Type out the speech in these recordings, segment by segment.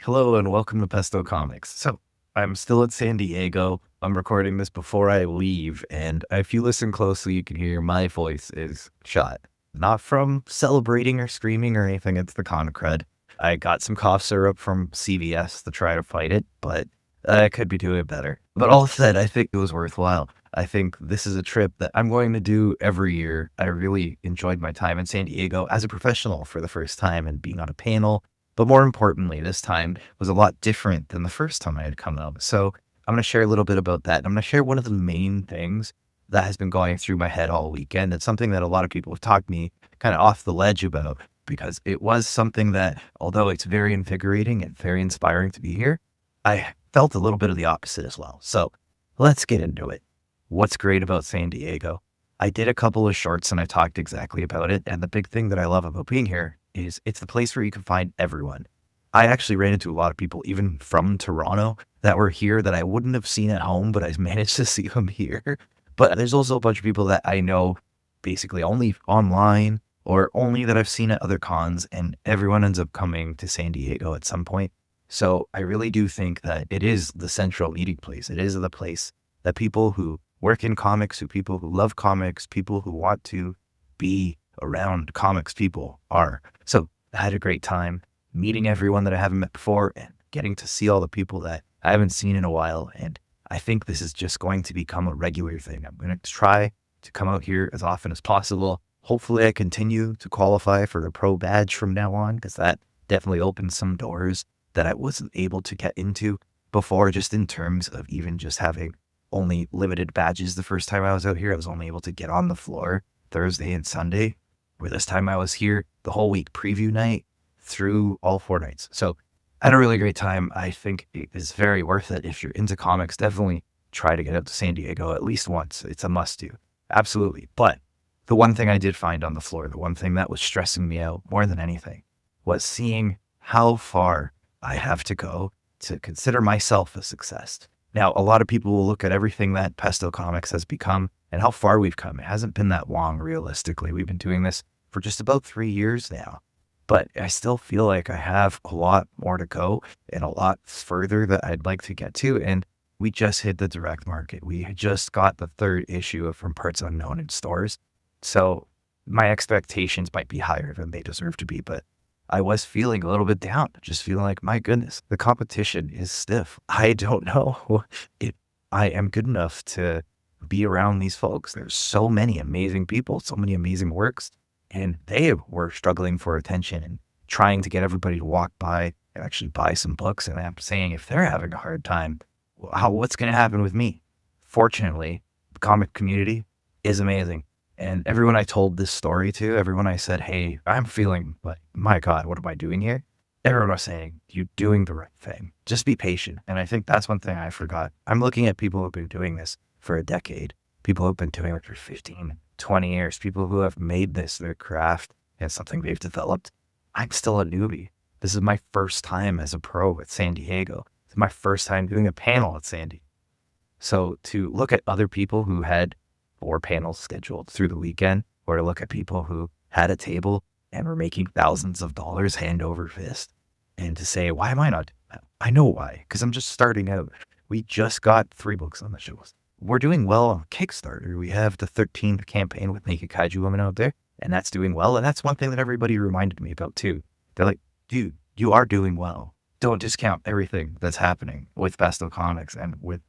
Hello and welcome to Pesto Comics. So I'm still at San Diego. I'm recording this before I leave, and if you listen closely, you can hear my voice is shot. Not from celebrating or screaming or anything, it's the con crud. I got some cough syrup from CVS to try to fight it, but I could be doing better. But all said, I think it was worthwhile. I think this is a trip that I'm going to do every year. I really enjoyed my time in San Diego as a professional for the first time and being on a panel. But more importantly, this time was a lot different than the first time I had come out. So I'm going to share a little bit about that. I'm going to share one of the main things that has been going through my head all weekend. It's something that a lot of people have talked me kind of off the ledge about because it was something that, although it's very invigorating and very inspiring to be here, I felt a little bit of the opposite as well. So let's get into it. What's great about San Diego? I did a couple of shorts and I talked exactly about it. And the big thing that I love about being here is it's the place where you can find everyone. I actually ran into a lot of people, even from Toronto, that were here that I wouldn't have seen at home, but I managed to see them here. But there's also a bunch of people that I know basically only online or only that I've seen at other cons, and everyone ends up coming to San Diego at some point. So I really do think that it is the central meeting place. It is the place that people who work in comics, people who love comics, people who want to be around comics people are. So I had a great time meeting everyone that I haven't met before and getting to see all the people that I haven't seen in a while. And I think this is just going to become a regular thing. I'm going to try to come out here as often as possible. Hopefully I continue to qualify for a pro badge from now on, because that definitely opens some doors that I wasn't able to get into before, just in terms of even just having only limited badges. The first time I was out here, I was only able to get on the floor Thursday and Sunday, where this time I was here the whole week, preview night through all 4 nights. So I had a really great time. I think it is very worth it. If you're into comics, definitely try to get out to San Diego at least once. It's a must do. Absolutely. But the one thing I did find on the floor, the one thing that was stressing me out more than anything, was seeing how far I have to go to consider myself a success. Now, a lot of people will look at everything that Pesto Comics has become and how far we've come. It hasn't been that long, realistically. We've been doing this for just about 3 years now. But I still feel like I have a lot more to go and a lot further that I'd like to get to. And we just hit the direct market. We just got the 3rd issue of From Parts Unknown in stores. So my expectations might be higher than they deserve to be, but I was feeling a little bit down, just feeling like, my goodness, the competition is stiff. I don't know if I am good enough to be around these folks. There's so many amazing people, so many amazing works, and they were struggling for attention and trying to get everybody to walk by and actually buy some books. And I'm saying, if they're having a hard time, what's going to happen with me? Fortunately, the comic community is amazing. And everyone I told this story to, everyone I said, hey, I'm feeling like, my God, what am I doing here? Everyone was saying, you're doing the right thing. Just be patient. And I think that's one thing I forgot. I'm looking at people who've been doing this for a decade, people who've been doing it for 15, 20 years, people who have made this their craft and something they've developed. I'm still a newbie. This is my first time as a pro at San Diego. It's my first time doing a panel at San Diego. So to look at other people who had 4 panels scheduled through the weekend, or to look at people who had a table and were making thousands of dollars hand over fist, and to say, why am I not doing that? I know why, because I'm just starting out. We just got 3 books on the shows. We're doing well on Kickstarter. We have the 13th campaign with Naked Kaiju Woman out there, and that's doing well. And that's one thing that everybody reminded me about too. They're like, dude, you are doing well. Don't discount everything that's happening with Pesto Comics and with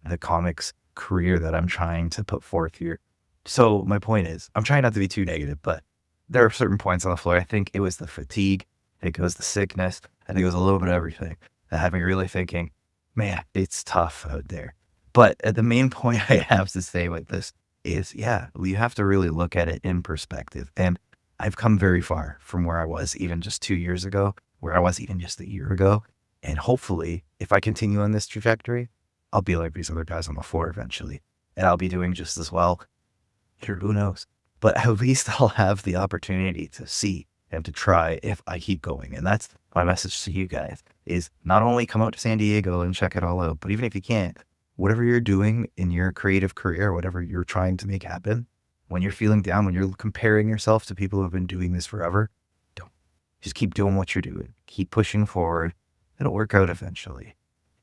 the comics career that I'm trying to put forth here. So my point is, I'm trying not to be too negative, but there are certain points on the floor. I think it was the fatigue. I think it was the sickness. I think it was a little bit of everything that had me really thinking, man, it's tough out there. But the main point I have to say with this is, yeah, you have to really look at it in perspective. And I've come very far from where I was even just 2 years ago, where I was even just a year ago. And hopefully, if I continue on this trajectory, I'll be like these other guys on the floor eventually, and I'll be doing just as well. Sure, who knows? But at least I'll have the opportunity to see and to try if I keep going. And that's my message to you guys, is not only come out to San Diego and check it all out, but even if you can't, whatever you're doing in your creative career, whatever you're trying to make happen, when you're feeling down, when you're comparing yourself to people who have been doing this forever, don't. Just keep doing what you're doing. Keep pushing forward. It'll work out eventually.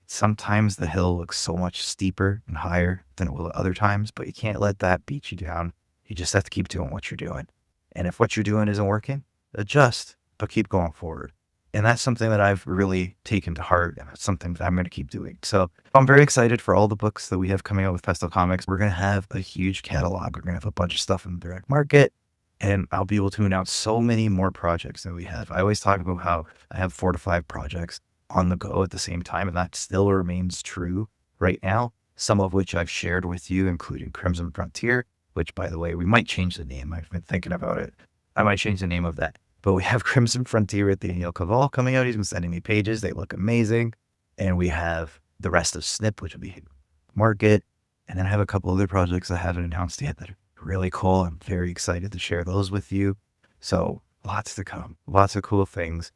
Sometimes the hill looks so much steeper and higher than it will at other times, but you can't let that beat you down. You just have to keep doing what you're doing. And if what you're doing isn't working, adjust, but keep going forward. And that's something that I've really taken to heart, and it's something that I'm going to keep doing. So I'm very excited for all the books that we have coming out with Pesto Comics. We're going to have a huge catalog. We're going to have a bunch of stuff in the direct market, and I'll be able to announce so many more projects that we have. I always talk about how I have 4 to 5 projects on the go at the same time, and that still remains true right now, some of which I've shared with you, including Crimson Frontier, which, by the way, we might change the name. I've been thinking about it. I might change the name of that. But we have Crimson Frontier with Daniel Caval coming out. He's been sending me pages. They look amazing. And we have the rest of SNIP, which will be market. And then I have a couple other projects I haven't announced yet that are really cool. I'm very excited to share those with you. So lots to come, lots of cool things.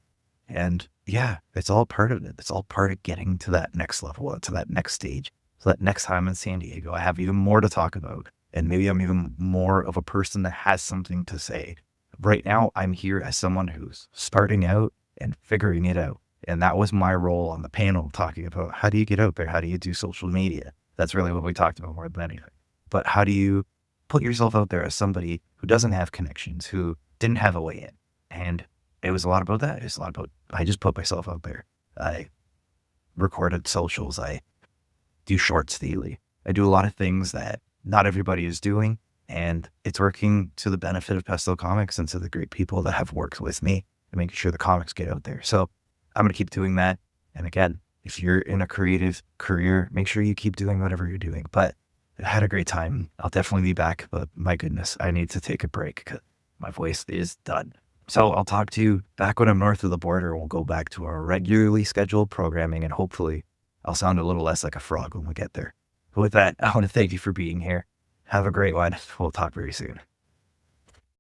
And yeah, it's all part of it. It's all part of getting to that next level, to that next stage. So that next time in San Diego, I have even more to talk about. And maybe I'm even more of a person that has something to say. Right now, I'm here as someone who's starting out and figuring it out. And that was my role on the panel, talking about how do you get out there? How do you do social media? That's really what we talked about more than anything. But how do you put yourself out there as somebody who doesn't have connections, who didn't have a way in? And it was a lot about that. It was a lot about, I just put myself out there. I recorded socials. I do shorts daily. I do a lot of things that not everybody is doing. And it's working to the benefit of Pesto Comics and to the great people that have worked with me and making sure the comics get out there. So I'm going to keep doing that. And again, if you're in a creative career, make sure you keep doing whatever you're doing. But I had a great time. I'll definitely be back. But my goodness, I need to take a break because my voice is done. So I'll talk to you back when I'm north of the border. We'll go back to our regularly scheduled programming, and hopefully I'll sound a little less like a frog when we get there. But with that, I want to thank you for being here. Have a great one. We'll talk very soon.